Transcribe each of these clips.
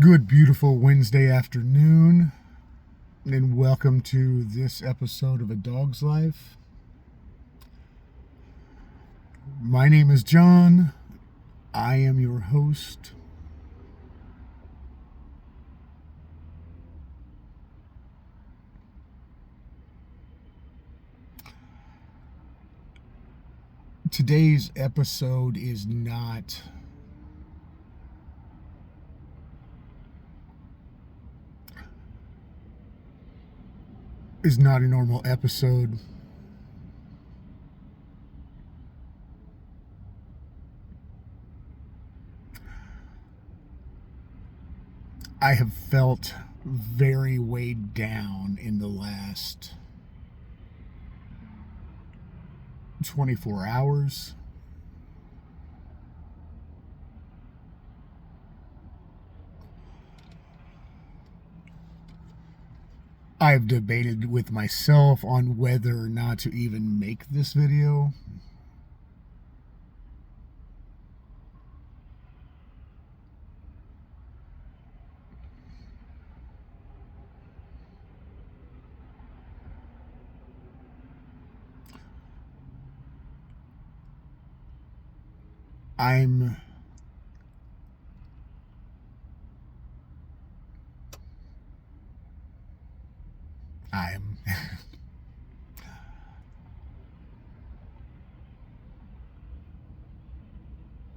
Good, beautiful Wednesday afternoon, and welcome to this episode of A Dog's Life. My name is John. I am your host. Today's episode is not a normal episode. I have felt very weighed down in the last 24 hours. I've debated with myself on whether or not to even make this video. I'm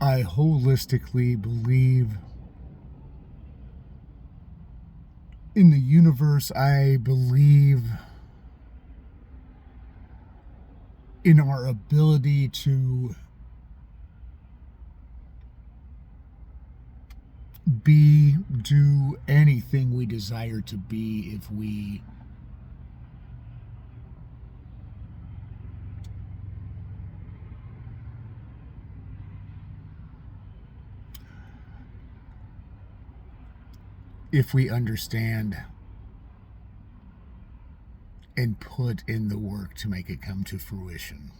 I holistically believe in the universe. I believe in our ability to do anything we desire to be if we understand and put in the work to make it come to fruition.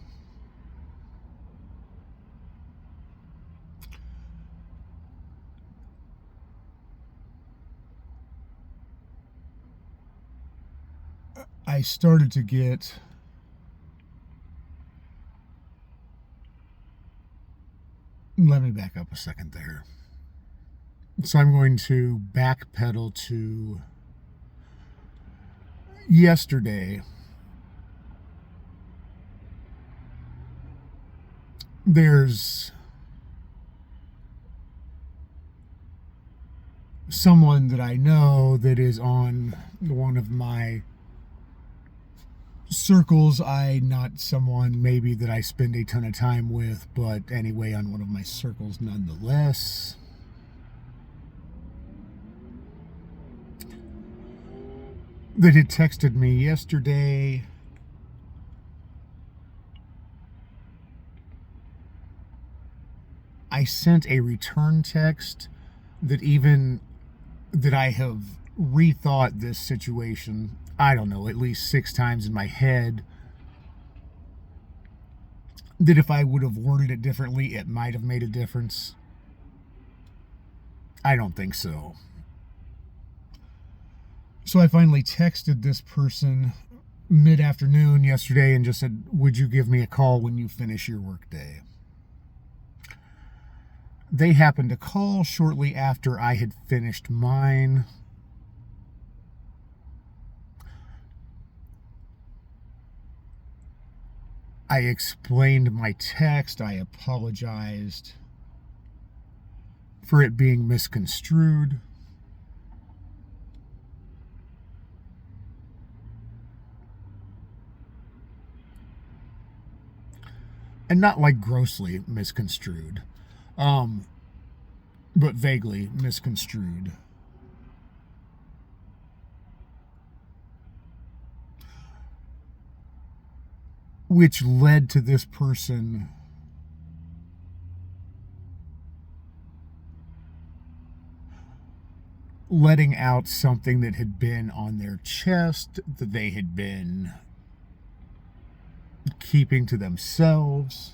I started to get let me back up a second there. So I'm going to backpedal to yesterday. There's someone that I know that is on one of my circles. Not someone maybe that I spend a ton of time with, but anyway, on one of my circles nonetheless. That had texted me yesterday. I sent a return text that I have rethought this situation, I don't know, at least 6 times in my head. That if I would have worded it differently, it might have made a difference. I don't think so. So I finally texted this person mid-afternoon yesterday and just said, would you give me a call when you finish your workday? They happened to call shortly after I had finished mine. I explained my text. I apologized for it being misconstrued. And not like grossly misconstrued, but vaguely misconstrued. Which led to this person letting out something that had been on their chest, that they had been keeping to themselves.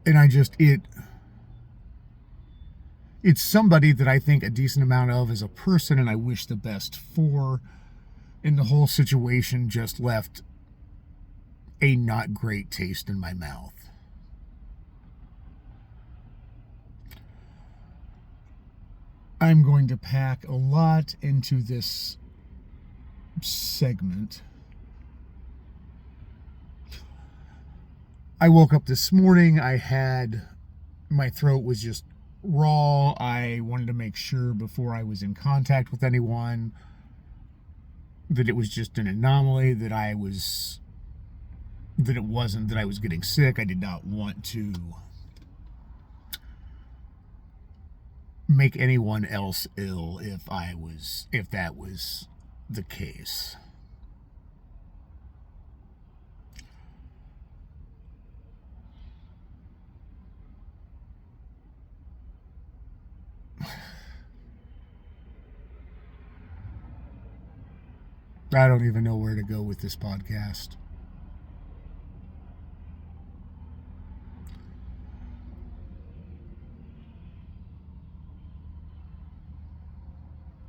And it's somebody that I think a decent amount of as a person, and I wish the best for. And the whole situation just left a not great taste in my mouth. I'm going to pack a lot into this segment. I woke up this morning, my throat was just raw. I wanted to make sure before I was in contact with anyone that it was just an anomaly, that it wasn't that I was getting sick. I did not want to make anyone else ill if that was the case. I don't even know where to go with this podcast.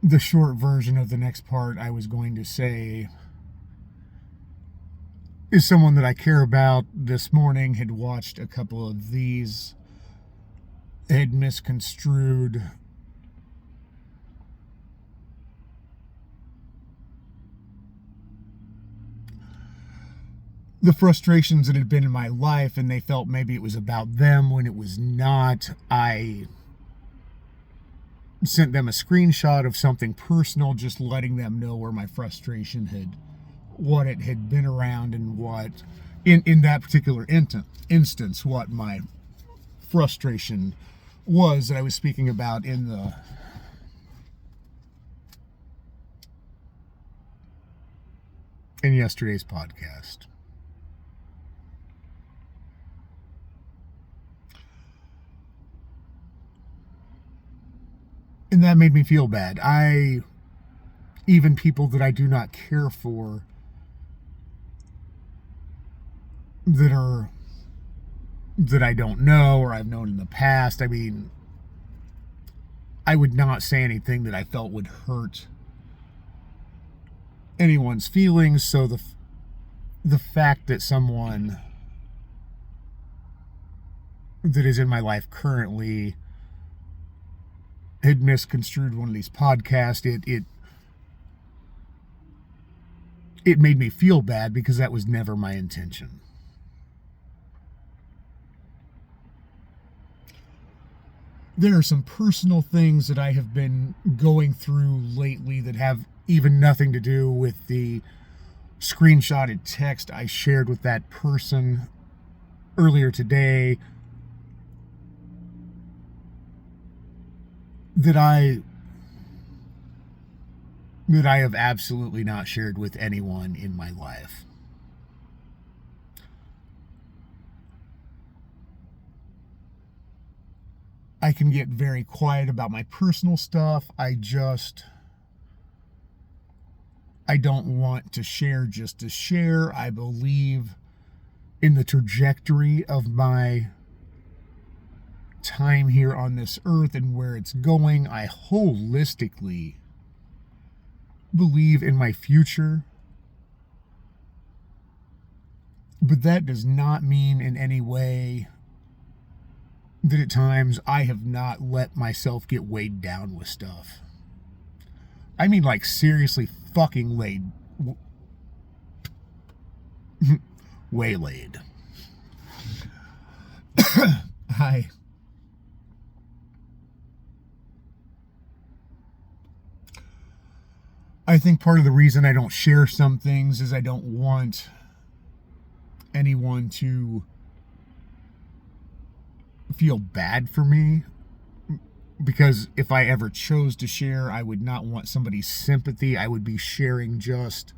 The short version of the next part I was going to say is someone that I care about this morning had watched a couple of these, had misconstrued the frustrations that had been in my life, and they felt maybe it was about them when it was not. I sent them a screenshot of something personal, just letting them know where my frustration what it had been around, and what, in that particular instance, what my frustration was that I was speaking about in yesterday's podcast. And that made me feel bad. Even people that I do not care for, that I don't know or I've known in the past, I mean, I would not say anything that I felt would hurt anyone's feelings. So the fact that someone that is in my life currently had misconstrued one of these podcasts, it made me feel bad, because that was never my intention. There are some personal things that I have been going through lately that have even nothing to do with the screenshotted text I shared with that person earlier today, that I have absolutely not shared with anyone in my life. I can get very quiet about my personal stuff. I don't want to share just to share. I believe in the trajectory of my time here on this earth and where it's going. I holistically believe in my future, but that does not mean in any way that at times I have not let myself get weighed down with stuff. I mean, like, seriously fucking waylaid. Hi. I think part of the reason I don't share some things is I don't want anyone to feel bad for me, because if I ever chose to share, I would not want somebody's sympathy. I would be sharing just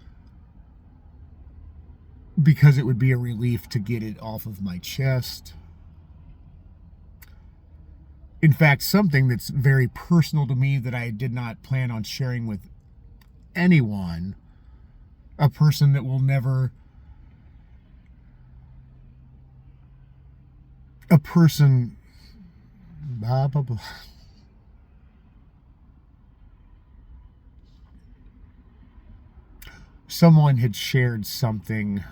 because it would be a relief to get it off of my chest. In fact, something that's very personal to me that I did not plan on sharing with anyone, a person that will never a person, blah, blah, blah. Someone had shared something.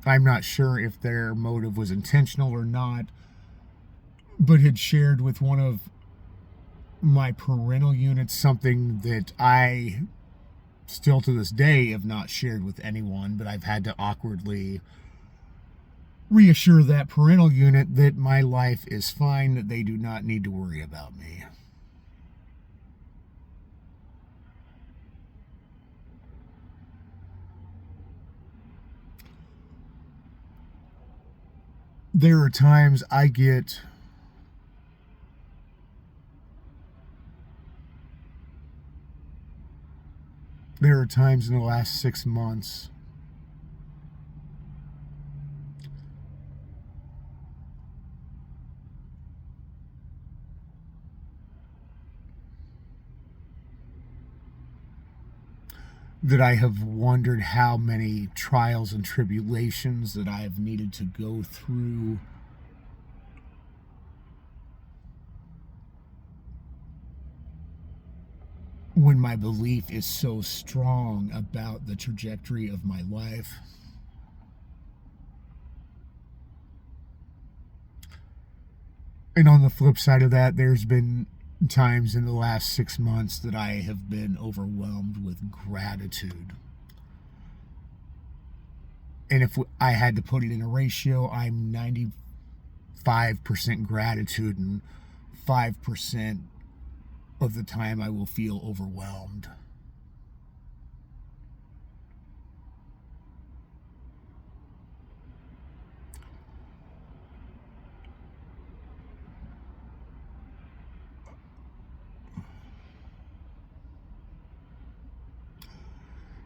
I'm not sure if their motive was intentional or not, but had shared with one of my parental units something that I still to this day have not shared with anyone, but I've had to awkwardly reassure that parental unit that my life is fine, that they do not need to worry about me. There are times there are times in the last 6 months that I have wondered how many trials and tribulations that I have needed to go through when my belief is so strong about the trajectory of my life. And on the flip side of that, there's been times in the last 6 months that I have been overwhelmed with gratitude. And if I had to put it in a ratio, I'm 95% gratitude, and 5% of the time I will feel overwhelmed.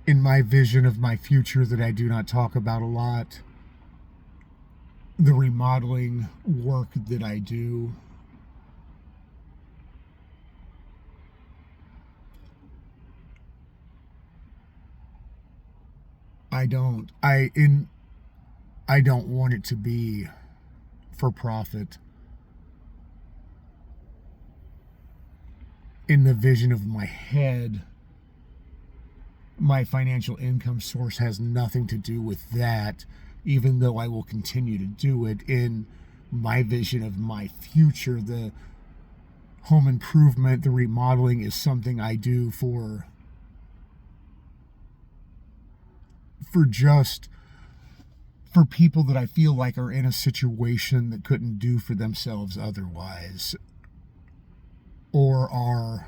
In my vision of my future that I do not talk about a lot, the remodeling work that I do, I don't want it to be for profit. In the vision of my head, my financial income source has nothing to do with that, even though I will continue to do it. In my vision of my future, the home improvement, the remodeling is something I do for people that I feel like are in a situation that couldn't do for themselves otherwise, or are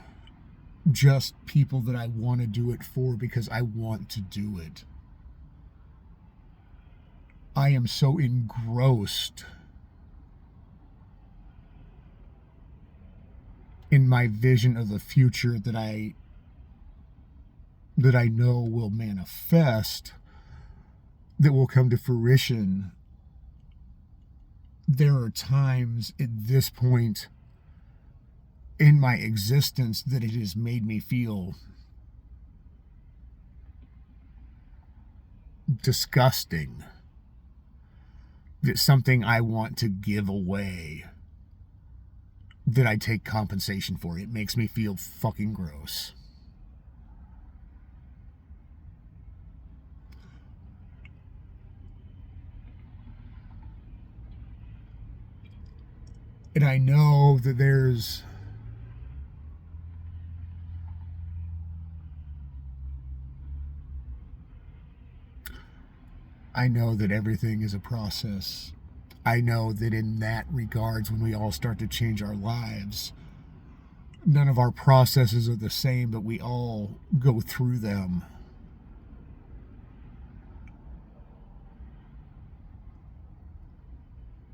just people that I want to do it for because I want to do it. I am so engrossed in my vision of the future that I know will manifest, that will come to fruition. There are times at this point in my existence that it has made me feel disgusting, that something I want to give away, that I take compensation for. It makes me feel fucking gross. And I know that I know that everything is a process. I know that in that regards, when we all start to change our lives, none of our processes are the same, but we all go through them.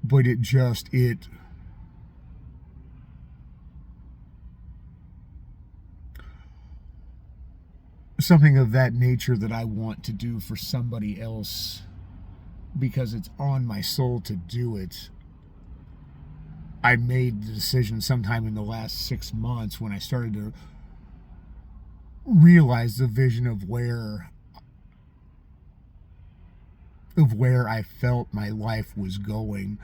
But something of that nature that I want to do for somebody else because it's on my soul to do it. I made the decision sometime in the last 6 months when I started to realize the vision of where of where I felt my life was going,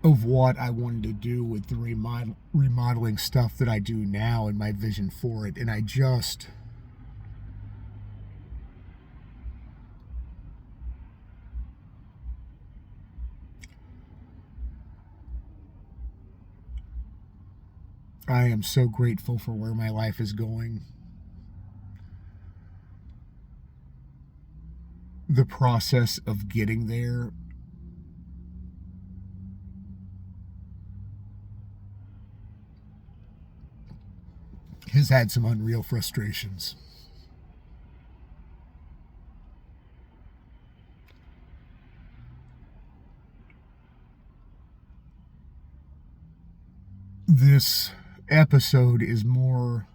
of what I wanted to do with the remodeling stuff that I do now and my vision for it. And I am so grateful for where my life is going. The process of getting there has had some unreal frustrations. This episode is more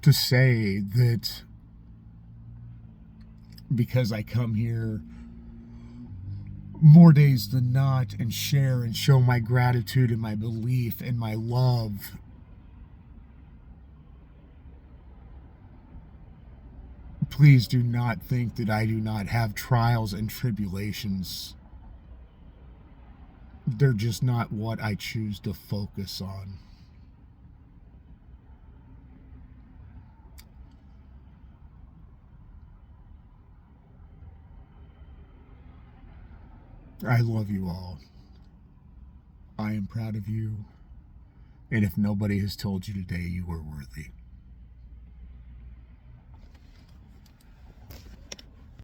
to say that because I come here more days than not and share and show my gratitude and my belief and my love, please do not think that I do not have trials and tribulations. They're just not what I choose to focus on. I love you all. I am proud of you. And if nobody has told you today, you are worthy.